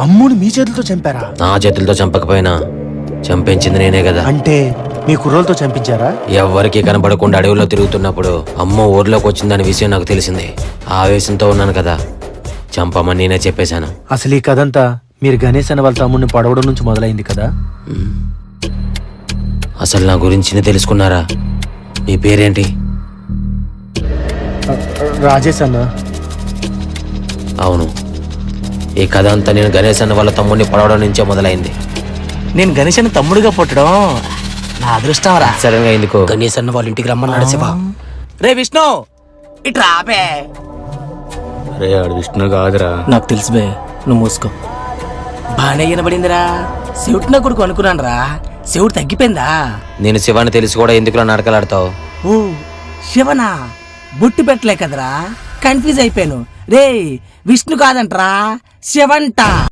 అమ్ముని మీ చేతులతో చంపారా? నా చేతులతో చంపకపోయినా చంపించింది నేనే కదా. అంటే మీ కుర్రోలతో చంపించారా? ఎవ్వరికీ కనబడకుండా అడవిలో తిరుగుతున్నప్పుడు అమ్మ ఊర్లోకి వచ్చిందనే విషయం నాకు తెలిసింది. ఆవేశంతో ఉన్నాను కదా, చంపమని నేనే చెప్పేశాను. అసలు ఈ కథంతా మీరు గణేష్ అన్న వాళ్ళ తమ్ముడిని పడవడం నుంచి మొదలైంది కదా. అసలు నా గురించి తెలుసుకున్నారా? మీ పేరేంటి? రాజేష్ అన్న. అవును, ఈ కథ అంతా నేను గణేష్ అన్న వాళ్ళ తమ్ముడిని పడవడం నుంచే మొదలైంది. నేను గణేష్ అన్న తమ్ముడుగా పుట్టడం నా అదృష్టం రా. సడన్ గా ఎందుకు? గణేష్ అన్న వాళ్ళ ఇంటికి రమ్మన్నాడు శివ. రే విష్ణు ఇటు రాబే. రే ఆడు విష్ణు కాదురా. నాకు తెలుసు బే, నువ్వు మూసుకో. బానే వినబడిందిరా. శివుడు నా కొడుకు అనుకున్నాను రా. శివుడు తగ్గిపోయిందా? నేను శివాన్ని తెలిసి కూడా ఎందుకులా నాటకాలాడతావు? ఓ శివనా? బొట్టు పెట్టలే కదరా, కన్ఫ్యూజ్ అయిపోయాను. రే విష్ణు కాదంట్రా, శివంట.